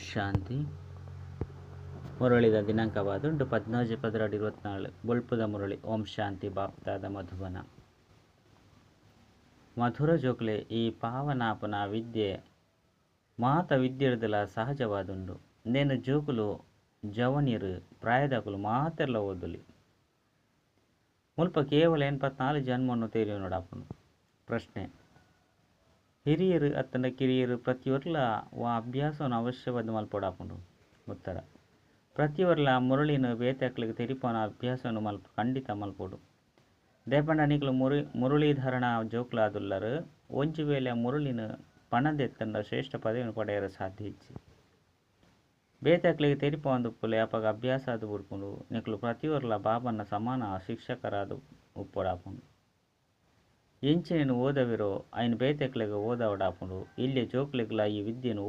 ಶಾಂತಿ. ಮುರಳಿದ ದಿನಾಂಕವಾದುಂಟು 14/12/24 ಬೊಳ್ಪುದ ಮುರಳಿ. ಓಂ ಶಾಂತಿ. ಬಾಪ್ತಾದ ಮಧುಬನ. ಮಧುರ ಜೋಕ್ಲೆ ಈ ಪಾವನಾಪನ ವಿದ್ಯೆ ಮಾತ ವಿದ್ಯೆಡ್ದಲ ಸಹಜವಾದುಂಡು. నేను జోకులు జవనీరు ಪ್ರಾಯದಕುಲು ಮಾತೆರ್ಲ ಓದುಲಿ ಮುಲ್ಪ ಕೇವಲ 84 ಜನ್ಮವನ್ನು ತೇರಿಯೋನಡಾಪುಂಡು. ಪ್ರಶ್ನೆ: ಹಿರಿಯರು ಅತ್ತಂಡ ಕಿರಿಯರು ಪ್ರತಿಯೊರ್ಲ ವಾ ಅಭ್ಯಾಸವನ್ನು ಅವಶ್ಯವಾದ ಮಲ್ಪೊಡಾಪುಂಡು. ಉತ್ತರ: ಪ್ರತಿಯೊರ್ಲ ಮುರಳಿನ ಬೇತಕ್ಲಿಗೆ ತೆರಿಪೋನ ಅಭ್ಯಾಸವನ್ನು ಖಂಡಿತ ಮಲ್ಪೊಡು. ದೇಪಂಡ ನಿಕ್ಲು ಮುರಳೀಧರಣ ಜೋಕ್ಲಾದುಲ್ಲರು ಒಂಜಿ ವೇಳೆ ಮುರಳಿನ ಪಣದೆತ್ತಂಡ ಶ್ರೇಷ್ಠ ಪದವಿಯನ್ನು ಪಡೆಯಲು ಸಾಧ್ಯ ಇಚ್ಚಿ. ಬೇತಕ್ಲಿಗೆ ತೆರಿಪೊಂದುಪ್ಪುಲೆ ಅಪಗ ಅಭ್ಯಾಸ ಅದು ಬಿಡ್ಕೊಂಡು ನಿಕ್ಲು ಪ್ರತಿಯೊರ್ಲ ಬಾಬನ ಸಮಾನ ಶಿಕ್ಷಕರಾದ ಉಪ್ಪೊಡಾಪುಂಡು. ಎಂಚಿನ ಓದವಿರೋ ఆయన ಬೇತಕ್ಲಿಗೆ ಓದವಡಾಪುಂಡು. ಇಲ್ಲಿ ಜೋಕ್ಲಿಗ್ಲ ಈ ವಿದ್ಯೆಯನ್ನು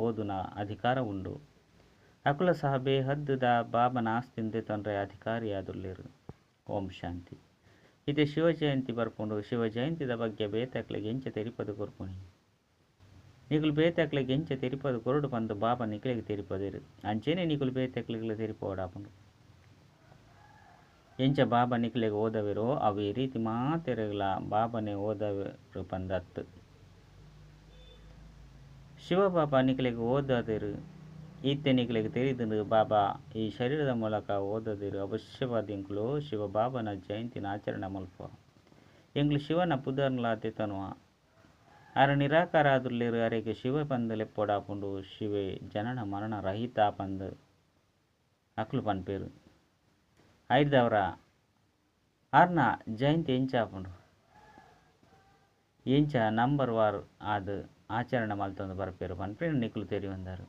ಓದುನ ಅಧಿಕಾರ ಉಂಡು. ಅಕುಲ ಸಹ ಬೇಹದ್ದುದ ಬಾಬನ ಆಸ್ತಿಂದೆ ತೊಂದರೆ ಅಧಿಕಾರಿಯಾದುಲ್ಲೇರು. ಓಂ ಶಾಂತಿ. ಇದು ಶಿವಜಯಂತಿ ಬರ್ಪುಂಡು. ಶಿವಜಯಂತಿದ ಬಗ್ಗೆ ಬೇತಕ್ಲಿಗೆ ಎಂಚ ತೆರಿಪದು ಕೊರ್ಪುಣಿ. ನಿಗುಲು ಬೇತಕ್ಲಿಗೆ ಎಂಚ ತೆರಿಪದು ಕೊರಡು ಬಂದು ಬಾಬಾ ನಿಕ್ಲಿಗೆ ತೆರಿಪದಿರು. ಅಂಚೆನೆ ನಿಗುಲು ಬೇತಕ್ಲಿಗೆ ತೆರಿಪೋಡಾಪುಂಡು. ಎಂಚ ಬಾಬಾ ನಿಕ್ಲಿಗೆ ಓದವಿರೋ ಅವು ಈ ರೀತಿ ಮಾತೆರಗಲ ಬಾಬನೇ ಓದವಿರು ಪಂದತ್ತು. ಶಿವಬಾಬಾ ನಿಕ್ಲಿಗೆ ಓದದಿರು ಈತೆ ನಿಕ್ಲಿಗೆ ತೆರಿದು ಬಾಬಾ ಈ ಶರೀರದ ಮೂಲಕ ಓದದಿರು ಅವಶ್ಯವಾದ ಎಂಕ್ಲು ಶಿವಬಾಬನ ಜಯಂತಿನ ಆಚರಣೆ ಮಲ್ಪ. ಎಂಗ್ಲು ಶಿವನ ಪುದರ್ಲಾತೆ ತನುವ ಅರ ನಿರಾಕಾರ ಆದುಲ್ಲೇರು ಅರೆಗೆ ಶಿವ ಪಂದಲೆಪ್ಪೊಡಾಪುಂಡು. ಶಿವೆ ಜನನ ಮರಣ ರಹಿತ ಪಂದ ಅಕ್ಲು ಪನ್ಪೇರು ಐದವರ ಆರ್ನ ಜಯಂತಿ ಎಂಚಾಪುಂಡು. ಎಂಚ ನಂಬರ್ ವಾರ್ ಆದ ಆಚರಣೆ ಮಲ್ತೊಂದು ಬರ್ಪೇರು ಪನ್ಪೇರು ನಿಕ್ಲು ತೆರಿ ಬಂದಾರು.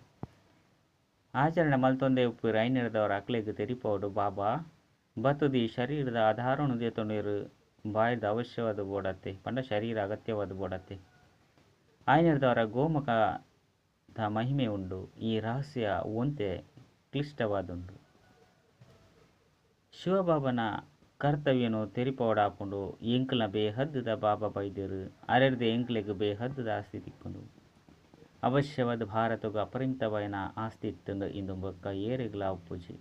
ಆಚರಣೆ ಮಲ್ತೊಂದೇ ಉಪ್ಪಿರು ಐನಿಡ್ದವರ ಅಕ್ಲಿಗೆ ತೆರಿಪೋಡು ಬಾಬಾ ಬತ್ತುದಿ ಶರೀರದ ಆಧಾರವನ್ನು ದೇತೊಂಡೇರು ಬಾಯ್ದ ಅವಶ್ಯವಾದ ಬೋಡತ್ತೆ ಪಂಡ ಶರೀರ ಅಗತ್ಯವಾದ ಬೋಡತ್ತೆ. ಐನಿಡ್ದವರ ಗೋಮುಖದ ಮಹಿಮೆ ಉಂಡು. ಈ ರಹಸ್ಯ ಒಂತೆ ಕ್ಲಿಷ್ಟವಾದುಂಡು. ಶಿವಬಾಬನ ಕರ್ತವ್ಯನು ತೆರಿಪೋಡಾಪುಂಡು. ಎಂಕ್ಲ ಬೇಹದ್ದುದ ಬಾಬಾ ಬೈದ್ಯರು ಅರೆರ್ದೆ ಎಂಕ್ಲಿಗೆ ಬೇಹದ್ದುದ ಆಸ್ತಿ ತಿಕ್ಕುಂಡು. ಅವಶ್ಯವಾದ ಭಾರತಗೂ ಅಪರಿಮಿತವಾಯಿನ ಆಸ್ತಿ ಇತ್ತುಂಡು. ಇಂದು ಬೊಕ್ಕ ಏರಿಗ್ಲ ಉಪ್ಪುಜಿ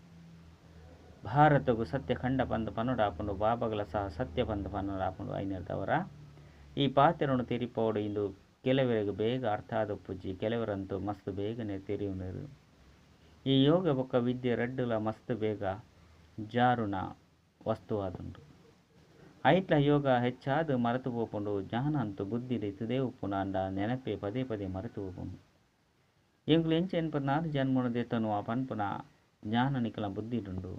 ಭಾರತಗೂ ಸತ್ಯ ಖಂಡ ಪಂದು ಪನ್ನುಡಾಪುಂಡು. ಬಾಬಾಗಲ ಸಹ ಸತ್ಯ ಪಂದು ಪನ್ನುಡಾಪುಂಡು. ಐನಿರ್ದವರ ಈ ಪಾತ್ರವನ್ನು ತೆರಿಪೋಡು ಇಂದು ಕೆಲವರಿಗೆ ಬೇಗ ಅರ್ಥ ಆದ ಉಪ್ಪುಜಿ ಕೆಲವರಂತೂ ಮಸ್ತ್ ಬೇಗನೆ ತೆರಿಯುವರು. ಈ ಯೋಗ ಬೊಕ್ಕ ವಿದ್ಯೆ ರೆಡ್ಡುಲ ಮಸ್ತ್ ಬೇಗ ಜಾರುನ ವಸ್ತುವಾದುಂಡು. ಐಟ್ಲ ಯೋಗ ಹೆಚ್ಚಾದ ಮರೆತು ಪೋಪುಂಡು. ಜ್ಞಾನ ಅಂತೂ ಬುದ್ಧಿಲಿ ತುದೇ ಉಪ್ಪುನ ಅಂಡ ನೆನಪೆ ಪದೇ ಪದೇ ಮರೆತು ಪೋಪುಂಡು. ಎಂಗ್ಲು ಎಂಚ 84 ಜನ್ಮನು ದೆತ್ತನು ಆ ಪನ್ಪುನ ಜ್ಞಾನ ನಿಕ್ಲ ಬುದ್ಧಿಡುಂಡು.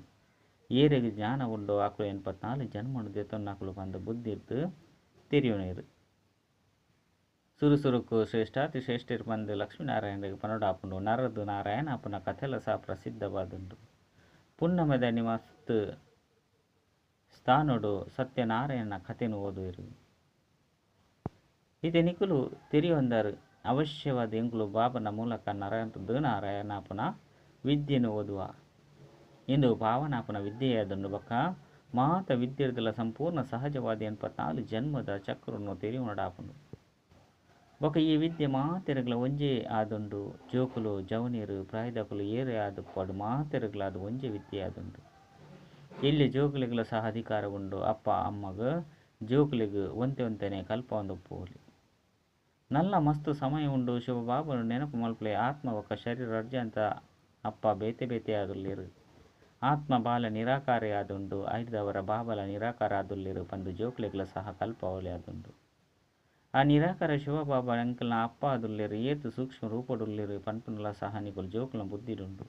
ಏರೆಗೆ ಜ್ಞಾನ ಉಂಡು ಆಕಳು 84 ಜನ್ಮನು ದೆತ್ತನು ಆಕಳು ಪಂದ ಬುದ್ಧಿರ್ದು ತಿರಿಯುನೇರು. ಸುರುಸುರುಕು ಶ್ರೇಷ್ಠಾತಿ ಶ್ರೇಷ್ಠರು ಪಂದು ಲಕ್ಷ್ಮೀನಾರಾಯಣರಿಗೆ ಪನೋಡಾಪುಂಡು. ನರದು ನಾರಾಯಣ ಅಪ್ಪನ ಕಥೆಲ ಸಹ ಪ್ರಸಿದ್ಧವಾದುಂಡು. ಪುನ್ನಮೆದನಿ ಮಸ್ತ್ ಸ್ಥಾನುಡು ಸತ್ಯನಾರಾಯಣ ಕಥೆನು ಓದುವರು. ಇದೆ ನಿಕುಲು ತೆರಿಯೊಂದರು ಅವಶ್ಯವಾದ ಎಂಗ್ಲು ಬಾಬನ ಮೂಲಕ ನರದು ನಾರಾಯಣಾಪನ ವಿದ್ಯೆನು ಓದುವ. ಇಂದು ಭಾವನಾಪನ ವಿದ್ಯೆಯಾದುಂಡು ಬೊಕ್ಕ ಮಾತ ವಿದ್ಯೆರ್ದಲ ಸಂಪೂರ್ಣ ಸಹಜವಾದ 84 ಜನ್ಮದ ಚಕ್ರವನ್ನು ತೆರಿಯುನಡಾಪುಂಡು. ಬೊಕ್ಕ ಈ ವಿದ್ಯೆ ಮಾತೆರಗಲ ಒಂಜೇ ಆದುಂಡು. ಜೋಕುಲು ಜವನೀರು ಪ್ರಾಯದಕುಲು ಏರೆ ಆದು ಪಡು ಮಾತೆರಗಲಾದ ಒಂಜೇ ವಿದ್ಯೆ ಆದುಂಡು. ಇಲ್ಲಿ ಜೋಕುಲಿಗಳ ಸಹ ಅಧಿಕಾರ ಉಂಡು. ಅಪ್ಪ ಅಮ್ಮಗ ಜೋಕುಲಿಗೆ ಒಂತೆನೆ ಕಲ್ಪ ಒಂದು ಪೋಲಿ ನಲ್ಲ ಮಸ್ತು ಸಮಯ ಉಂಡು. ಶಿವಬಾಬನು ನೆನಪು ಮಲ್ಪಲೆ ಆತ್ಮ ಒಕ್ಕ ಶರೀರ ಅರ್ಜಂತ ಅಪ್ಪ ಬೇತೆ ಬೇತೆ ಆದುಲ್ಲೇರು. ಆತ್ಮ ಬಾಲ ನಿರಾಕಾರಿ ಆದುಂಡು. ಐದವರ ಬಾಬಲ ನಿರಾಕಾರ ಆದುಲ್ಲೇರು ಪಂದು ಜೋಕುಲಿಗಳ ಸಹ ಕಲ್ಪ ಅವಲೆ ಆದುಂಡು. ಆ ನಿರಾಕಾರ ಶಿವಬಾಬಾ ಎಂಕಲ್ನ ಅಪ್ಪ ಆದುಲ್ಲೇರು ಏತು ಸೂಕ್ಷ್ಮ ರೂಪಡುಲ್ಲೇರು ಪನ್ಪುನಲ ಸಹ ನಿಕುಲು ಜೋಕುಲ ಬುದ್ಧಿಡುಂಡು.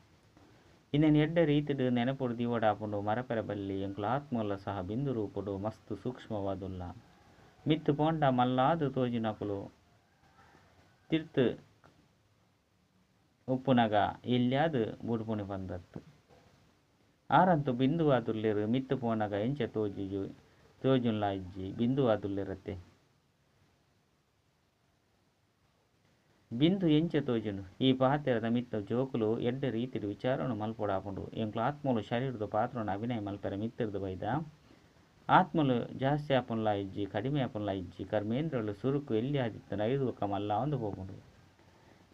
ಇನ್ನೇನು ಎಡ್ಡ ರೀತಿಡು ನೆನಪುಡು ದಿವಡಾಪುಂಡು. ಮರಪೆರ ಬಲ್ಲಿ ಎಂಕುಲು ಆತ್ಮಲ ಸಹ ಬಿಂದು ರೂಪುಡು ಮಸ್ತ್ ಸೂಕ್ಷ್ಮವಾದುಲ್ಲ. ಮಿತ್ತು ಪೋಂಡ ಮಲ್ಲಾದು ತೋಜಿನಕುಲು ತಿರ್ತು ಉಪ್ಪುನಗ ಇಲ್ಯಾದು ಬುಡ್ಪುಣಿ ಬಂದತ್ತು. ಆರಂತೂ ಬಿಂದು ಆದುಲ್ಲೇರು. ಮಿತ್ತು ಪೋನಗ ಎಂಚ ತೋಜುನ್ಲ ಇಜ್ಜಿ ಬಿಂದು ಆದುಲ್ಲೇರತ್ತೆ. ಬಿಂದು ಎಂಚ ತೋಜುಂಡು. ಈ ಪಾತ್ರದ ಮಿತ್ತ ಜೋಕುಲು ಎಡ್ಡ ರೀತಿಡು ವಿಚಾರವನ್ನು ಮಲ್ಪೊಡಾಪುಂಡು. ಎಂಕ್ಲು ಆತ್ಮಲು ಶರೀರದ ಪಾತ್ರವನ್ನು ಅಭಿನಯ ಮಲ್ಪೆರ ಮಿತ್ತಿರ್ದು ಬೈದ ಆತ್ಮಲು ಜಾಸ್ತಿ ಆಪುನ್ಲ ಇಜ್ಜಿ ಕಡಿಮೆ ಆಪುನ್ಲ ಇಜ್ಜಿ ಕರ್ಮೇಂದ್ರಲು ಸುರುಕು ಎಲ್ಲಿ ಆದಿತ್ತನ ಐದು ಒಕ್ಕ ಮಲ್ಲ ಒಂದು ಹೋಗುಂಡು.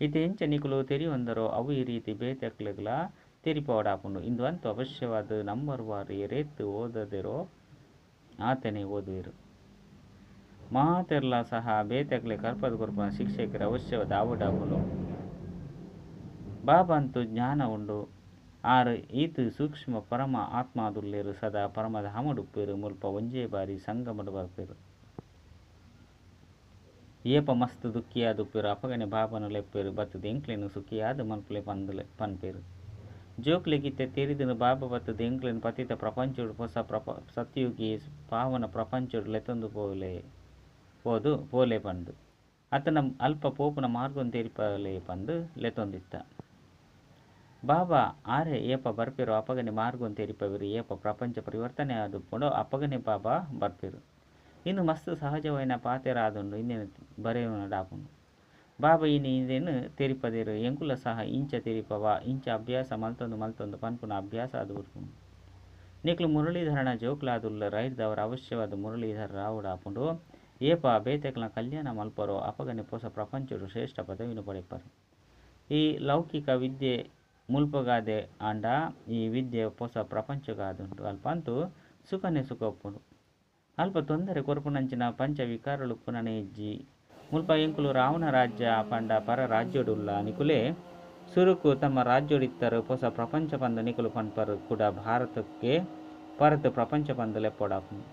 ಇದು ಎಂಚ ನಿಕುಲು ತೆರಿಯೊಂದರೋ ಅವು ಈ ರೀತಿ ಬೇತೆಕ್ಲೆಗ್ಲ ತೆರಿಪೋಡಾಪುಂಡು. ಇಂದು ಅಂತೂ ಅವಶ್ಯವಾದ ನಂಬರ್ ವಾರು ಎರೇತ್ತು ಓದದಿರೋ ಆತನೇ ಓದುವಿರು. ಮಾತೆರ್ಲ ಸಹ ಬೇತೆಕ್ಲೆ ಕರ್ಪದ ಕೊರ್ಪನ ಶಿಕ್ಷಕರ ಅವಶ್ಯವಾದ ಆವಡಾಪುಂಡು. ಬಾಬಾ ಅಂತೂ ಜ್ಞಾನ ಉಂಡು. ಆರು ಈತು ಸೂಕ್ಷ್ಮ ಪರಮ ಆತ್ಮಾದುಲ್ಲೇರು ಸದಾ ಪರಮದ ಹಮಡುಪ್ಪೇರು ಮುಲ್ಪ ಒಂಜೇ ಬಾರಿ ಸಂಗಮಡು ಬರ್ಪೇರು. ಏಪ ಮಸ್ತ್ ದುಃಖಿಯಾದುಪ್ಪೇರು ಅಪಗನೆ ಬಾಬನು ಲೆಪ್ಪೇರು ಬತ್ತದ ಎಂಕ್ಲೆನು ಸುಖಿಯಾದ ಮಲ್ಪಲೆ ಪನ್ಪೇರು. ಜೋಕ್ಲೆಗಿತ್ತೆ ತೆರಿದಿನ ಬಾಬಾ ಬತ್ತದ ಎಂಕ್ಲೆನು ಪತಿತ ಪ್ರಪಂಚಡು ಹೊಸ ಸತ್ಯುಗಿ ಪಾವನ ಪ್ರಪಂಚಡು ಲೆತೊಂದು ಪೋಲೆ ಪಂದು ಅತನ ಅಲ್ಪ ಪೋಪುನ ಮಾರ್ಗನ್ ತೆರಿಪಲೆ ಪಂದು ಲೆತೊಂದಿತ್ತ. ಬಾಬಾ ಆರೆ ಏಪ ಬರ್ಪೇರು ಅಪಗನೆ ಮಾರ್ಗನ್ ತೆರಿಪವಿರು ಏಪ ಪ್ರಪಂಚ ಪರಿವರ್ತನೆ ಆದುಪ್ಪುಂಡು ಅಪಗನೆ ಬಾಬಾ ಬರ್ಪೇರು. ಇನ್ನು ಮಸ್ತ್ ಸಹಜವೈನ ಪಾತೆರ ಆದುಂಡು ಇನ್ನೇನು ಬರೆಯುವನಡಾಪುಂಡು. ಬಾಬಾ ಇನ್ನೇನು ತೆರಿಪದೇರು ಎಂಕುಲ ಸಹ ಇಂಚ ತೆರಿಪವ ಇಂಚ ಅಭ್ಯಾಸ ಮಲ್ತೊಂದು ಪನ್ಪುನ ಅಭ್ಯಾಸ ಅದು ಬಿಡ್ಪುಂಡು. ನಿಕ್ಲು ಮುರಳೀಧರಣ ಜೋಕ್ಲಾದುಲ್ಲ ರೈರ್ದವರ ಅವಶ್ಯವಾದ ಮುರಳೀಧರ ರಾವುಡಾಪುಂಡು. ಏಪ ಬೇತೆಕ್ಲ ಕಲ್ಯಾಣ ಮಲ್ಪರೋ ಅಪಗನೆ ಹೊಸ ಪ್ರಪಂಚಡು ಶ್ರೇಷ್ಠ ಪದವಿನು ಪಡೆಪರು. ಈ ಲೌಕಿಕ ವಿದ್ಯೆ ಮುಲ್ಪಗಾದೆ ಆಂಡ ಈ ವಿದ್ಯೆ ಹೊಸ ಪ್ರಪಂಚಗಾದುಂಡು. ಅಲ್ಪಂತೂ ಸುಖನೇ ಸುಖ ಒಪ್ಪುಂಡು. ಅಲ್ಪ ತೊಂದರೆ ಕೊರ್ಪುನಂಚಿನ ಪಂಚ ವಿಕಾರಲು ಪುನನೆ ಇಜ್ಜಿ ಮುಲ್ಪ ಎಂಕುಲು ರಾವಣ ರಾಜ್ಯ ಪಂಡ ಪರ ರಾಜ್ಯಡುಲ್ಲ ನಿಕುಲೆ ಸುರುಕು ತಮ್ಮ ರಾಜ್ಯಡಿತ್ತರು ಹೊಸ ಪ್ರಪಂಚ ಪಂದು ನಿಕುಲು ಪನ್ಪರು ಕೂಡ ಭಾರತಕ್ಕೆ ಪರತು ಪ್ರಪಂಚ ಪಂದು ಲೆಪ್ಪೊಡಾಪುಂಡು.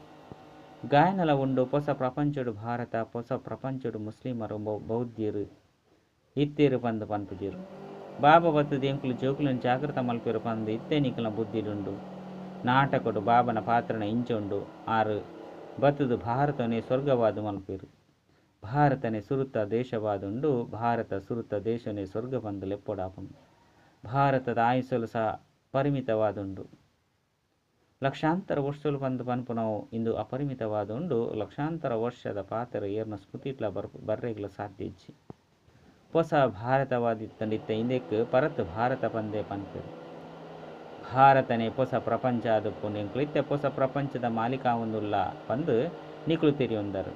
ಗಾಯನಲ ಉಂಡು ಹೊಸ ಪ್ರಪಂಚಡು ಭಾರತ ಹೊಸ ಪ್ರಪಂಚಡು ಮುಸ್ಲಿಮರು ಬೌದ್ಧರು ಇತ್ತೇರು ಪಂದು ಪನ್ಪುಜಿರು. ಬಾಬಾ ಬತ್ತದ ಎಂಕುಲು ಜೋಕುలను ಜಾಗೃತ ಮಲ್ಪೇರು ಪಂದು ಇತ್ತೆ ನಿಕುಲ ಬುದ್ಧಿಡುಂಡು. ನಾಟಕಡು ಬಾಬನ ಪಾತ್ರನ ಇಂಚುಂಡು. ಆರು ಬತ್ತದು ಭಾರತನೇ ಸ್ವರ್ಗವಾದು ಮಲ್ಪೇರು. ಭಾರತನೇ ಸುರುತ ದೇಶವಾದುಂಡು. ಭಾರತ ಸುರುತ ದೇಶನೇ ಸ್ವರ್ಗ ಪಂದು ಲೆಪ್ಪೊಡಾಪುಂಡು. ಭಾರತದ ಆಯುಸಲು ಸಹ ಪರಿಮಿತವಾದುಂಡು. ಲಕ್ಷಾಂತರ ವರ್ಷಲು ಪಂದು ಪನ್ಪುನವು ಇಂದು ಅಪರಿಮಿತವಾದುಂಡು. ಲಕ್ಷಾಂತರ ವರ್ಷದ ಪಾತೆರ ಏರ್ನ ಸ್ಮೃತಿಟ್ಲ ಬರ್ರೆಗ್ಲ ಸಾಧ್ಯ ಇಜ್ಜಿ. ಹೊಸ ಭಾರತವಾದಿತ್ತಂಡಿತ್ತ ಇಂದೆಕ್ ಪರತ್ ಭಾರತ ಪಂದೆ ಪನ್ಪೇರು. ಭಾರತನೇ ಹೊಸ ಪ್ರಪಂಚ ಆದುಪ್ಪುಂಡು ಎಂಕ್ಲಿತ್ತೆ ಹೊಸ ಪ್ರಪಂಚದ ಮಾಲೀಕಾವೊಂದುಲ್ಲ ಪಂದು ನಿಕುಲು ತೆರಿಯೊಂದರು.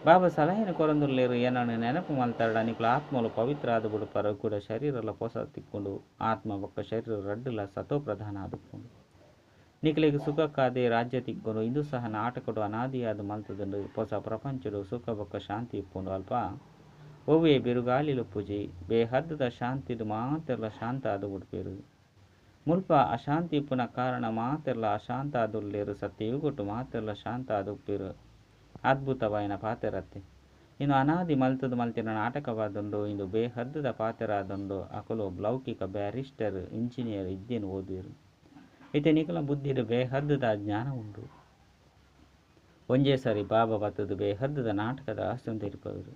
ಬಾಬಾ ಸಲಹೆನು ಕೊರೊಂದುಲ್ಲೇರು ಏನನ್ನು ನೆನಪು ಮಲ್ತಾಡ ನಿಕುಲು ಆತ್ಮಲು ಪವಿತ್ರ ಆದು ಬಿಡುಪರು ಕೂಡ ಶರೀರಲ ಹೊಸ ತಿಕ್ಕೊಂಡು ಆತ್ಮ ಬೊಕ್ಕ ಶರೀರ ರಡ್ಡುಲ ಸತೋ ಪ್ರಧಾನ ಆದುಪ್ಪುಂಡು. ನಿಕಲಿಗೆ ಸುಖಕ್ಕಾದೆ ರಾಜ್ಯ ತಿಕ್ಕೊಂಡು ಇಂದು ಸಹ ನಾಟಕಡು ಅನಾದಿಯಾದ ಮಲ್ತದುಂಡು. ಹೊಸ ಪ್ರಪಂಚಡು ಸುಖ ಬೊಕ್ಕ ಶಾಂತಿ ಇಪ್ಪುಂಡು. ಅಲ್ಪ ಒವ್ವೇ ಬಿರುಗಾಲಿಲು ಪೂಜಿ ಬೇಹದ್ದದ ಶಾಂತಿದು ಮಾತೆರ್ಲ ಶಾಂತ ಆದು ಬಿಡ್ಪೇರು. ಮುಲ್ಪ ಅಶಾಂತಿ ಇಪ್ಪುನ ಕಾರಣ ಮಾತೆರ್ಲ ಅಶಾಂತ ಆದುಲ್ಲೇರು ಸತ್ಯಯುಗೊಟ್ಟು ಮಾತೆರ್ಲ ಶಾಂತ ಆದುಪ್ಪೇರು. ಅದ್ಭುತವಾಯಿನ ಪಾತೆರತ್ತೆ ಇನ್ನು ಅನಾದಿ ಮಲ್ತದು ಮಲ್ತಿನ ನಾಟಕವಾದುಂಡು. ಇಂದು ಬೇಹದ್ದದ ಪಾತೆರ ಆದುಂಡು. ಅಕಲು ಲೌಕಿಕ ಬ್ಯಾರಿಸ್ಟರ್ ಇಂಜಿನಿಯರ್ ಇದ್ದೇನು ಓದುವಿರು. ಇತ್ತೆ ನಿಕಲ ಬುದ್ಧಿಡು ಬೇಹದ್ದದ ಜ್ಞಾನ ಉಂಡು. ಒಂಜೇ ಸರಿ ಬಾಬಾ ಬತ್ತದು ಬೇಹದ್ದದ ನಾಟಕದ ರಹಸ್ಯಂ ತೆರಿಪವಿರು.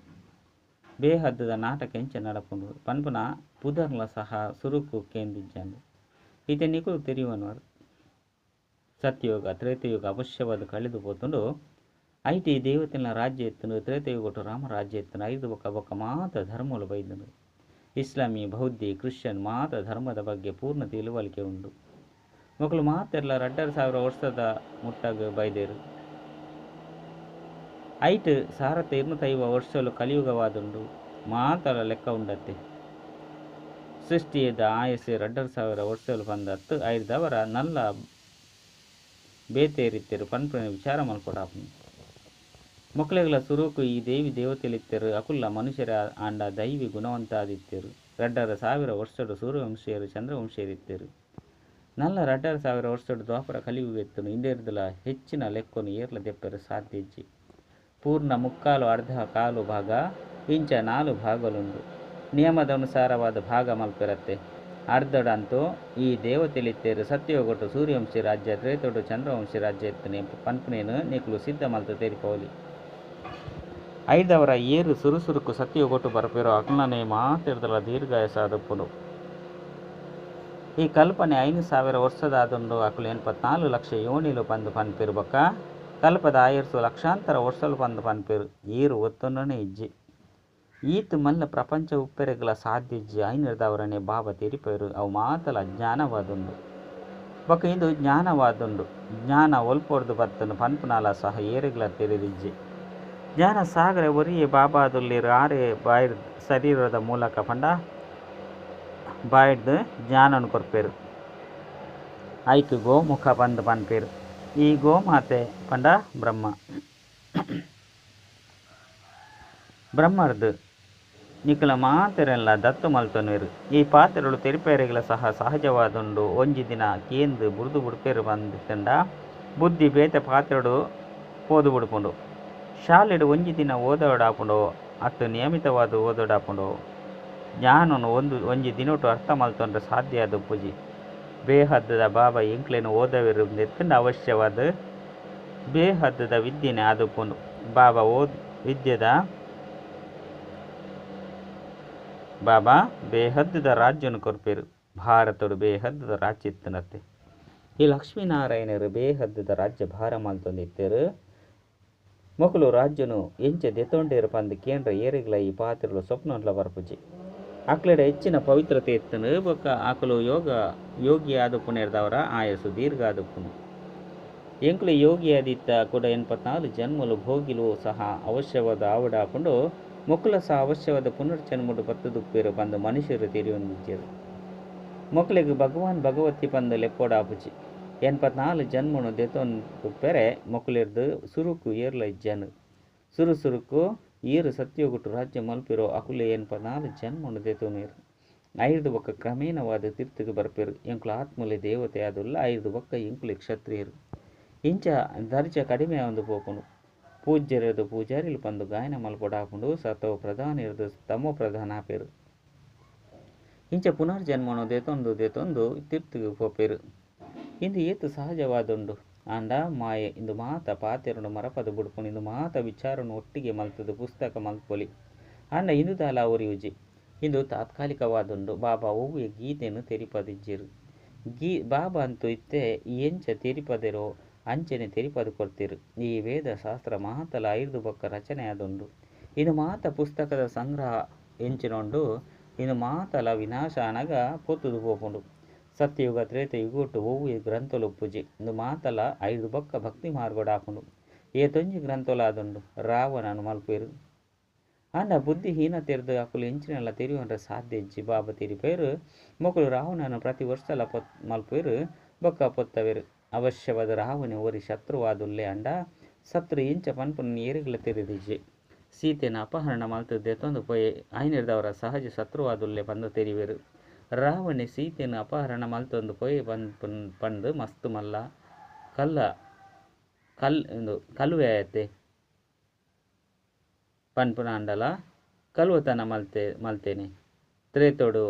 ಬೇಹದ್ದದ ನಾಟಕ ಎಂಚ ನಡಪುಂಡು ಪನ್ಪುನ ಪುದರ್ಲ ಸಹ ಸುರುಕು ಕೇಂದಿಜ್ಜಂಡು. ಇತ್ತೆ ನಿಕುಲು ತೆರಿಯುವನವರು ಸತ್ಯಯುಗ ತ್ರೇತಯುಗ ಅವಶ್ಯವಾದ ಕಳೆದು ಪೋತುಂಡು. ಐಟಿ ದೇವತೆನ ರಾಜ್ಯ ಎತ್ತುಂಡು. ತ್ರೇತಯುಗೊಟ್ಟು ರಾಮ ರಾಜ್ಯ ಎತ್ತುಂಡು. ಐದು ಬೊಕ್ಕ ಮಾತ ಧರ್ಮಲು ಬೈದುಂಡು. ಇಸ್ಲಾಮಿ ಬೌದ್ಧಿ ಕ್ರಿಶ್ಚಿಯನ್ ಮಾತ ಧರ್ಮದ ಬಗ್ಗೆ ಪೂರ್ಣ ತಿಳುವಳಿಕೆ ಉಂಡು. ಮಕ್ಕಳು ಮಾತೆರ್ಲ 2000 ವರ್ಷದ ಮುಟ್ಟಗ ಬೈದೇರು. ಐಟ್ 1250 ವರ್ಷಲು ಕಲಿಯುಗವಾದುಂಡು. ಮಾತಲ ಲೆಕ್ಕ ಉಂಡತ್ತೆ. ಸೃಷ್ಟಿಯದ ಆಯಸ್ಸೆ 2000 ವರ್ಷಲು ಬಂದತ್ತು. ಐದವರ ನಲ್ಲ ಬೇತೇರಿತ್ತೆರು ಪನ್ಪುನ ವಿಚಾರ ಮಲ್ಕೊಡಾಪುಂಡು. ಮೊಕ್ಲೆಗ್ಲ ಸುರುಕು ಈ ದೇವಿ ದೇವತೆಲಿತ್ತೆರು ಅಕುಲ್ಲ ಮನುಷ್ಯರ ಆಂಡ ದೈವಿ ಗುಣವಂತಾದಿತ್ತೆರು. 2000 ವರ್ಷಡು ಸೂರ್ಯವಂಶೀಯರು ಚಂದ್ರವಂಶೀಯರಿತ್ತೆರು. ನಲ್ಲ 2000 ವರ್ಷಡು ದ್ವಾಪರ ಕಲಿಯುಗ ಎತ್ತುನು. ಇಂದೇರ್ದಲ ಹೆಚ್ಚಿನ ಲೆಕ್ಕನು ಏರ್ಲ ದೆಪ್ಪೆರು ಸಾಧ್ಯ ಇಜ್ಜಿ. ಪೂರ್ಣ ಮುಕ್ಕಾಲು ಅರ್ಧ ಕಾಲು ಭಾಗ ಇಂಚ 4 ಭಾಗಲುಂಡು. ನಿಯಮದ ಅನುಸಾರವಾದ ಭಾಗ ಮಲ್ಪೆರತ್ತೆ. ಅರ್ಧಡಂತೂ ಈ ದೇವತೆಲಿತ್ತೇರು ಸತ್ಯಗೊಟ್ಟು ಸೂರ್ಯವಂಶಿ ರಾಜ್ಯ ತ್ರೇತೊಡು ಚಂದ್ರವಂಶಿ ರಾಜ್ಯ ಎತ್ತನೆ ಪನ್ಪುನೇನು ನಿಕುಲು ಸಿದ್ಧ ಮಲ್ತ ತೆರಿಪೋಲಿ. ಐದವರ ಏರು ಸುರುಸುರುಕು ಸತ್ಯಗೊಟ್ಟು ಬರಪೇರೋ ಅಕ್ಲನೇ ಮಾತೆರ್ದಲ ದೀರ್ಘಾಯಸಾದುಪ್ಪುಡು. ಈ ಕಲ್ಪನೆ 5000 ವರ್ಷದಾದುಂಡು. ಅಕುಲು 84 ಲಕ್ಷ ಯೋನಿಲು ಪಂದು ಪನ್ಪೇರು ಬೊಕ್ಕ ಕಲ್ಪದ ಆಯರ್ಸು ಲಕ್ಷಾಂತರ ವರ್ಷಲು ಪಂದು ಪನ್ಪೇರು. ಏರು ಒತ್ತೊಂಡನೆ ಇಜ್ಜಿ ಈತ್ ಮಲ್ಲ ಪ್ರಪಂಚ ಉಪ್ಪೆರೆಗ್ಲ ಸಾಧ್ಯ ಇಜ್ಜಿ. ಐನರ್ದವರನೇ ಬಾಬಾ ತೆರಿಪೇರು. ಅವು ಮಾತಲ ಅಜ್ಞಾನವಾದುಂಡು ಬೊಕ್ಕ ಇದು ಜ್ಞಾನವಾದುಂಡು. ಜ್ಞಾನ ಒಲ್ಪೊಡ್ದು ಬತ್ತನು ಪನ್ಪುನಾಲ ಸಹ ಏರೆಗ್ಲ ತೆರೆದಿಜ್ಜಿ. ಜ್ಞಾನ ಸಾಗರ ಒರಿಯೇ ಬಾಬಾದುಲ್ಲಿರು ಆರೆ ಬಾಯ್ಡ್ ಶರೀರದ ಮೂಲಕ ಪಂಡ ಬಾಯ್ಡ್ ಜ್ಞಾನನು ಕೊರ್ಪೇರು ಐಕ್ ಗೋಮುಖ ಬಂದು ಪನ್ಪೇರು. ಈ ಗೋಮಾತೆ ಪಂಡ ಬ್ರಹ್ಮರ್ದು ನಿಖಲ ಮಾತೆರೆಲ್ಲ ದತ್ತು ಮಲ್ತೊನ್ವೆರು. ಈ ಪಾತ್ರೆಗಳು ತೆರಿಪೇರೆಗಳ ಸಹಜವಾದುಂಡು. ಒಂಜಿ ದಿನ ಕೇಂದು ಬುಡ್ದು ಬುಡ್ಪೇರು ಬಂದಿತ್ತಂಡ ಬುದ್ಧಿ ಬೇತೆ ಪಾತ್ರೆಡು ಓದು ಬಿಡ್ಪುಂಡು. ಶಾಲೆಡು ಒಂಜಿ ದಿನ ಓದೋಡಾಪುಂಡು ಅತ್ತು ನಿಯಮಿತವಾದ ಓದೋಡಾಪುಂಡು. ಜ್ಞಾನನು ಒಂಜಿ ದಿನೊಟ್ಟು ಅರ್ಥ ಮಲ್ತೊಂಡ್ರೆ ಸಾಧ್ಯ ಅದು ಪೂಜಿ. ಬೇಹದ್ದದ ಬಾಬಾ ಎಂಕ್ಲೆನು ಓದವೆರು ಎತ್ತಂಡ ಅವಶ್ಯವಾದ ಬೇಹದ್ದದ ವಿದ್ಯೆನೆ ಆದುಪ್ಪುಂಡು. ಬಾಬಾ ಬಾಬಾ ಬೇಹದ್ದದ ರಾಜ್ಯನು ಕೊರ್ಪೇರು. ಭಾರತಡು ಬೇಹದ್ದದ ರಾಜ್ಯ ಇತ್ತನತ್ತೆ. ಈ ಲಕ್ಷ್ಮೀನಾರಾಯಣರು ಬೇಹದ್ದದ ರಾಜ್ಯ ಭಾರ ಮಲ್ತೊಂದಿತ್ತೇರು. ಮೊಕಲು ರಾಜ್ಯನು ಎಂಚ ದೆತೊಂಡೇರು ಪಂದು ಕೇಂದ್ರ ಏರಿಗಳ ಈ ಪಾತ್ರೆಗಳು ಸ್ವಪ್ನಲ ಬರ್ಪುಜಿ. ಅಕ್ಲೆಡ ಹೆಚ್ಚಿನ ಪವಿತ್ರತೆ ಎತ್ತನು ಬೊಕ್ಕ ಆಕಲು ಯೋಗಿ ಆದುಪ್ಪುನೇರ್ದವರ ಆಯಸ್ಸು ದೀರ್ಘ ಆದುಪ್ಪುನು. ಎಂಕ್ಲು ಯೋಗಿ ಆದಿತ್ತ ಕೂಡ 84 ಜನ್ಮಲು ಭೋಗಿಲು ಸಹ ಅವಶ್ಯವಾದ ಆವಡಾಪುಂಡು. ಮೊಕ್ಕಲ ಸಹ ಅವಶ್ಯವಾದ ಪುನರ್ಜನ್ಮಡು ಬತ್ತದುಪ್ಪೇರು ಪಂದು ಮನುಷ್ಯರು ತಿರಿಯೊಂದಿಜ್ಜರು. ಮೊಕ್ಕಲಿಗೆ ಭಗವಾನ್ ಭಗವತಿ ಪಂದು ಲೆಪ್ಪೋಡಾಪುಜಿ. 84 ಜನ್ಮನು ದೆತೊಂದುಪ್ಪೆರೆ ಮೊಕ್ಕಲಿರ್ದು ಸುರುಕು ಏರ್ಲ ಇಜ್ಜನು. ಸುರುಕು ಈರು ಸತ್ಯೋಗುಟ್ಟು ರಾಜ್ಯ ಮಲ್ಪಿರೋ ಅಕುಲೆ 84 ಜನ್ಮನು ದೆತೊನೇರು. ಐದು ಬೊಕ್ಕ ಕ್ರಮೇಣವಾದ ತೀರ್ಥಕ್ಕೆ ಬರ್ಪೇರು. ಎಂಕ್ಲು ಆತ್ಮಲೆ ದೇವತೆ ಆದುಲ್ಲ. ಐದು ಬೊಕ್ಕ ಎಂಕ್ಲೆ ಕ್ಷತ್ರಿಯರು. ಇಂಚ ದರ್ಜ ಕಡಿಮೆ ಒಂದು ಪೋಪುಂಡು. ಪೂಜ್ಯರದು ಪೂಜಾರಿಲು ಪಂದು ಗಾಯನ ಮಲ್ಪೊಡಾಪುಂಡು. ಸತೋ ಪ್ರಧಾನ ಇರದು ತಮೋ ಪ್ರಧಾನ ಆಪೇರು. ಇಂಚ ಪುನರ್ಜನ್ಮನು ದೆತೊಂದು ತೀರ್ಥಕ್ಕೆ ಪೋಪೇರು. ಇಂದು ಏತು ಸಹಜವಾದುಂಡು ಆಂಡ ಮಾಯೆ. ಇಂದು ಮಾತ ಪಾತೆರನು ಮರಪದ ಬುಡ್ಪುಂಡು. ಇಂದು ಮಾತ ವಿಚಾರನು ಒಟ್ಟಿಗೆ ಮಲ್ತದು ಪುಸ್ತಕ ಮಲ್ಪೊಲಿ ಆಂಡ ಇಂದು ದಾಲ ಉಜಿ. ಇಂದು ತಾತ್ಕಾಲಿಕವಾದುಂಡು. ಬಾಬಾ ಒವ್ವೆ ಗೀತೆನು ತೆರಿಪದಿಜ್ಜೆರು. ಬಾಬಾ ಅಂತೂ ಇತ್ತೆ ಎಂಚ ತೆರಿಪದೆರೋ ಅಂಚನೆ ತೆರಿಪದು ಕೊಡ್ತಿರು. ಈ ವೇದ ಶಾಸ್ತ್ರ ಮಾತಲ 5 ಬೊಕ್ಕ ರಚನೆ ಆದುಂಡು. ಇನ್ನು ಮಾತ ಪುಸ್ತಕದ ಸಂಗ್ರಹ ಎಂಚಿನೊಂಡು. ಇನ್ನು ಮಾತಲ ವಿನಾಶ ಅನಗ ಪೊತ್ತುದು ಪೋಪುಂಡು. ಸತ್ಯಯುಗ ತ್ರೇತಯುಗೊಟ್ಟು ಒವ್ವೆ ಗ್ರಂಥಲು ಪೂಜೆ. ಇಂದು ಮಾತಲ 5 ಬೊಕ್ಕ ಭಕ್ತಿ ಮಾರ್ಗೊಡಾಪುಂಡು. ಏತೊಂಜಿ ಗ್ರಂಥಲು ಆದುಂಡು. ರಾವಣನು ಮಲ್ಪೇರು ಆಂಡ ಬುದ್ಧಿಹೀನತೆರ್ದು ಅಕುಲು ಎಂಚಿನೆಲ್ಲ ತೆರಿಯುವಂಡ್ರೆ ಸಾಧ್ಯ ಇಜ್ಜಿ. ಬಾಬಾ ತೆರಿಪೇರು ಮೊಕಲು ರಾವಣನು ಪ್ರತಿ ವರ್ಷಲ ಮಲ್ಪೇರು ಬೊಕ್ಕ ಪೊತ್ತವೆರು. ಅವಶ್ಯವಾದ ರಾವಣೆ ಒರಿ ಶತ್ರುವಾದುಲ್ಲೆ ಅಂಡ ಶತ್ರು ಇಂಚ ಪನ್ಪುನ ಏರಿಗಳ ತೆರೆದಿಜ್ಜೆ. ಸೀತೆನ ಅಪಹರಣ ಮಲ್ತದ್ದು ದೆತೊಂದು ಪೊಯೆ ಐನಿರ್ದವರ ಸಹಜ ಶತ್ರುವಾದುಲ್ಲೆ ಪಂದು ತೆರಿವೆರು. ರಾವಣೆ ಸೀತೆನ ಅಪಹರಣ ಮಲ್ತೊಂದು ಪೊಯೆ ಪಂದು ಮಸ್ತು ಮಲ್ಲ ಕಲ್ವೆ ಆಯತೆ ಪನ್ಪುನ ಅಂಡಲ ಕಲ್ವತನ ಮಲ್ತೇನೆ ತ್ರೇತೋಡು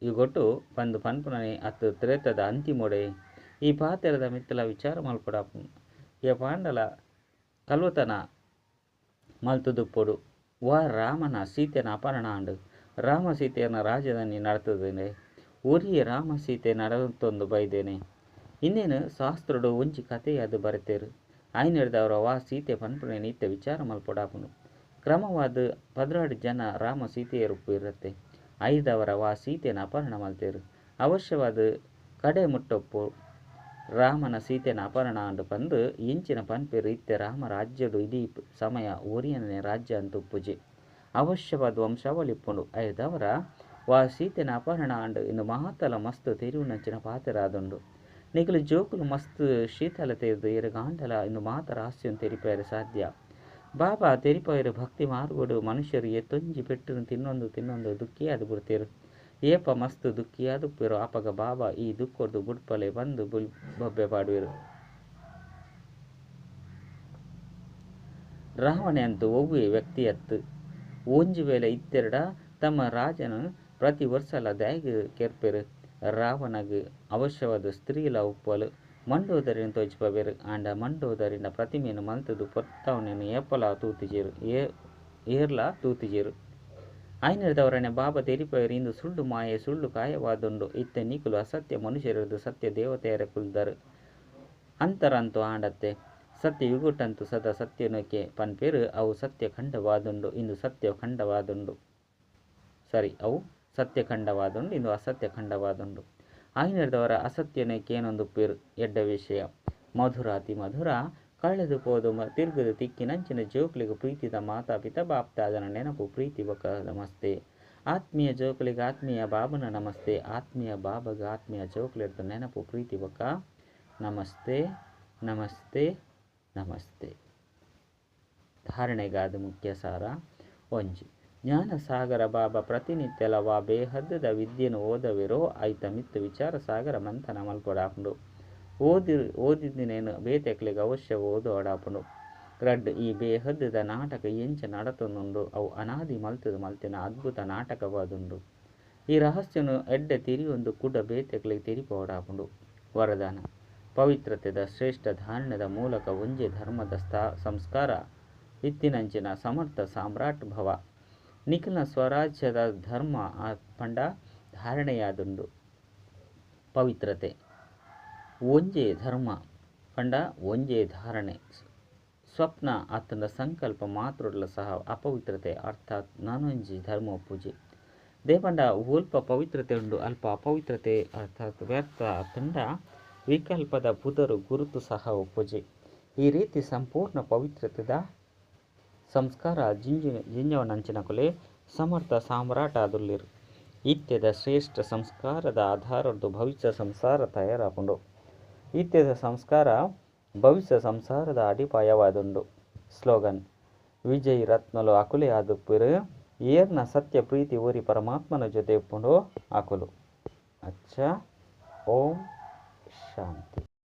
ಇಗೊಟ್ಟು ಪಂದು ಪನ್ಪುನನೆ ಅತ್ತು ತ್ರೇತದ ಅಂತಿಮೊಡೆ. ಈ ಪಾತೆರದ ಮಿತ್ತಲ ವಿಚಾರ ಮಲ್ಪೊಡಾಪು. ಈ ಪಾಂಡಲ ಕಲ್ವತನ ಮಲ್ತುದುಪ್ಪೊಡು ರಾಮನ ಸೀತೆನ ಅಪಹರಣ ಆಂಡು. ರಾಮ ಸೀತೆಯನ್ನ ರಾಜಧಾನಿ ನಡತದೇನೆ ಒರಿಯೇ ರಾಮ ಸೀತೆ ನಡತೊಂದು ಬೈದೇನೆ. ಇನ್ನೇನು ಶಾಸ್ತ್ರಡು ಒಂಜಿ ಕಥೆಯಾದು ಬರೆತೇರು. ಐನಿರ್ದವರ ಸೀತೆ ಪನ್ಪುನೆ ನಿತ್ಯ ವಿಚಾರ ಮಲ್ಪೊಡಾಪುನು. ಕ್ರಮವಾದ 16 ಜನ ರಾಮ ಸೀತೆಯರುಪ್ಪು ಇರತ್ತೆ. ಐದವರ ಸೀತೆನ ಅಪಹರಣ ಮಲ್ತೇರು. ಅವಶ್ಯವಾದ ಕಡೆ ಮುಟ್ಟೊಪ್ಪು ರಾಮನ ಸೀತೆನ ಅಪಹರಣ ಆಂಡು ಪಂದು ಇಂಚಿನ ಪನ್ಪೇರು ಇತ್ತೆ ರಾಮ ರಾಜ್ಯಡು ಇಡೀ ಸಮಯ ಒರಿಯನೇ ರಾಜ್ಯ ಅಂತ ಉಪ್ಪುಜಿ. ಅವಶ್ಯವಾದ ವಂಶಾವಳಿಪ್ಪುಂಡು. ಐದವರ ಸೀತೆನ ಅಪಹರಣ ಆಂಡು ಇನ್ನು ಮಾತಲ ಮಸ್ತ್ ತೆರಿವುನಂಚಿನ ಪಾತೆರಾದುಂಡು. ನಿಖಲು ಜೋಕುಲು ಮಸ್ತ್ ಶೀತಲತೆ ಇರ್ದು ಎರಗಾಂಡಲ ಇನ್ನು ಮಾತ ರಹಸ್ಯಂ ತೆರಿಪೇರೆ ಸಾಧ್ಯ. ಬಾಬಾ ತೆರಿಪೇರು ಭಕ್ತಿ ಮಾರ್ಗೋಡು ಮನುಷ್ಯರು ಎತ್ತೊಂಜಿ ಪೆಟ್ಟನು ತಿನ್ನೊಂದು ದುಃಖಿಯಾದು ಬಿಡ್ತೇರು. ಏಪ ಮಸ್ತ್ ದುಃಖಿಯಾದುಪ್ಪೇರು. ಆಪಗ ಬಾಬಾ ಈ ದುಃಖದ್ದು ಬುಡ್ಪಲೆ ಬಂದು ಬೊಬ್ಬೆ ಪಾಡುವೆರು. ರಾವಣೆ ಅಂತೂ ಒವ್ವೆ ವ್ಯಕ್ತಿಯತ್ತು ಒಂಜಿ ವೇಳೆ ಇತ್ತೆರಡ ತಮ್ಮ ರಾಜನ ಪ್ರತಿ ವರ್ಷಲ ದ್ಯಾಗ್ ಕೆರ್ಪೆರು. ರಾವಣಗ್ ಅವಶ್ಯವಾದ ಸ್ತ್ರೀಲ ಉಪ್ಪಲು ಮಂಡೋದರಿನ ತೋಜ್ಪವೆರು. ಆಂಡ ಮಂಡೋದರಿನ ಪ್ರತಿಮೆಯನ್ನು ಮಲ್ತದು ಪೊತ್ತವನನ್ನು ಏರ್ಲ ತೂತಿಜೆರು. ಐನಿರ್ದವರನೆ ಬಾಬಾ ತೆರಿಪೇರು ಇಂದು ಸುಳ್ಳು ಮಾಯೆ ಸುಳ್ಳು ಕಾಯವಾದುಂಡು. ಇತ್ತೆ ನಿಖುಲು ಅಸತ್ಯ ಮನುಷ್ಯರದು ಸತ್ಯ ದೇವತೆಯರ ಕುಲ್ದರು ಅಂತರಂತೂ ಆಂಡತ್ತೆ. ಸತ್ಯ ಯುಗುಟ್ಟಂತೂ ಸದಾ ಸತ್ಯನೋಕೆ ಪನ್ಪೇರು. ಅವು ಸತ್ಯ ಖಂಡವಾದುಂಡು ಇಂದು ಸತ್ಯ ಖಂಡವಾದುಂಡು. ಅವು ಸತ್ಯ ಖಂಡವಾದುಂಡು ಇಂದು ಅಸತ್ಯ ಖಂಡವಾದುಂಡು. ಐನಿರ್ದವರ ಅಸತ್ಯನೋಕೆ ಏನೊಂದು ಪೇರು ಎಡ್ಡ ವಿಷಯ. ಮಧುರ ಅತಿ ಮಧುರ ಕಳೆದು ಪೋದು ತಿರುಗದು ತಿಕ್ಕಿನಂಚಿನ ಜೋಕುಲಿಗೆ ಪ್ರೀತಿದ ಮಾತಾಪಿತ ಬಾಪ್ತಾದನ ನೆನಪು ಪ್ರೀತಿ ಬೊಕ ನಮಸ್ತೆ. ಆತ್ಮೀಯ ಜೋಕುಲಿಗೆ ಆತ್ಮೀಯ ಬಾಬನ ನಮಸ್ತೆ. ಆತ್ಮೀಯ ಬಾಬಗ ಆತ್ಮೀಯ ಜೋಕುಲಿರ್ದ ನೆನಪು ಪ್ರೀತಿ ಬೊಕ ನಮಸ್ತೆ ನಮಸ್ತೆ ನಮಸ್ತೆ. ಧಾರಣೆಗಾದ ಮುಖ್ಯ ಸಾರ ಒಂಜಿ ಜ್ಞಾನ ಸಾಗರ ಬಾಬಾ ಪ್ರತಿನಿತ್ಯಲ ವಾ ಬೇಹದ್ದದ ವಿದ್ಯೆನು ಓದವಿರೋ ಐತ ಮಿತ್ತು ವಿಚಾರ ಸಾಗರ ಮಂಥನ ಮಲ್ಪೊಡಾಪುಂಡು. ಓದಿನೇನು ಬೇತೆಕ್ಲಿಗೆ ಅವಶ್ಯ ಓದೋಡಾಪುಂಡು. ರಡ್ ಈ ಬೇಹದ್ದದ ನಾಟಕ ಎಂಚ ನಡತೊಂದುಂಡು ಅವು ಅನಾದಿ ಮಲ್ತಿನ ಅದ್ಭುತ ನಾಟಕವಾದುಂಡು. ಈ ರಹಸ್ಯನು ಎಡ್ಡೆ ತಿರಿಯೊಂದು ಕುಡ ಬೇತೆಕ್ಲಿಗೆ ತಿರಿಪೋಡಾಪುಂಡು. ವರದಾನ ಪವಿತ್ರತೆದ ಶ್ರೇಷ್ಠ ಧಾರಣದ ಮೂಲಕ ಒಂಜೆ ಧರ್ಮದ ಸಂಸ್ಕಾರ ಇತ್ತಿನಂಚಿನ ಸಮರ್ಥ ಸಾಮ್ರಾಟ್ ಭವ. ನಿಖಿಲ ಸ್ವರಾಜ್ಯದ ಧರ್ಮ ಪಂಡ ಧಾರಣೆಯಾದುಂಡು. ಪವಿತ್ರತೆ ಒಂಜೇ ಧರ್ಮ ಪಂಡ ಒಂಜೇ ಧಾರಣೆ. ಸ್ವಪ್ನ ಅತ್ತಂಡ ಸಂಕಲ್ಪ ಮಾತ್ರೊಡ್ಲ ಸಹ ಅಪವಿತ್ರತೆ ಅರ್ಥಾತ್ ನಾನೊಂಜಿ ಧರ್ಮ ಪೂಜೆ. ದೇಪಂಡ ಒಲ್ಪ ಪವಿತ್ರತೆ ಉಂಡು ಅಲ್ಪ ಅಪವಿತ್ರತೆ ಅರ್ಥಾತ್ ವ್ಯರ್ಥ ಅತ್ತಂಡ ವಿಕಲ್ಪದ ಪುದರು ಗುರುತು ಸಹ ಪೂಜೆ. ಈ ರೀತಿ ಸಂಪೂರ್ಣ ಪವಿತ್ರತೆದ ಸಂಸ್ಕಾರ ಜಿಂಜವನಂಚಿನ ಕೊಲೆ ಸಮರ್ಥ ಸಾಮ್ರಾಟ ಆದುಲ್ಲಿರು. ಇತ್ಯದ ಶ್ರೇಷ್ಠ ಸಂಸ್ಕಾರದ ಆಧಾರದ್ದು ಭವಿಷ್ಯ ಸಂಸಾರ ತಯಾರಾಪುಂಡು. ಇತ್ಯದ ಸಂಸ್ಕಾರ ಭವಿಷ್ಯ ಸಂಸಾರದ ಅಡಿಪಾಯವಾದುಂಡು. ಸ್ಲೋಗನ್ ವಿಜಯ್ ರತ್ನಲು ಅಕುಲೆ ಆದುಪ್ಪುರು ಏರ್ನ ಸತ್ಯ ಪ್ರೀತಿ ಊರಿ ಪರಮಾತ್ಮನ ಜೊತೆ ಪುಂಡು ಅಕುಲು. ಅಚ್ಚ ಓಂ ಶಾಂತಿ.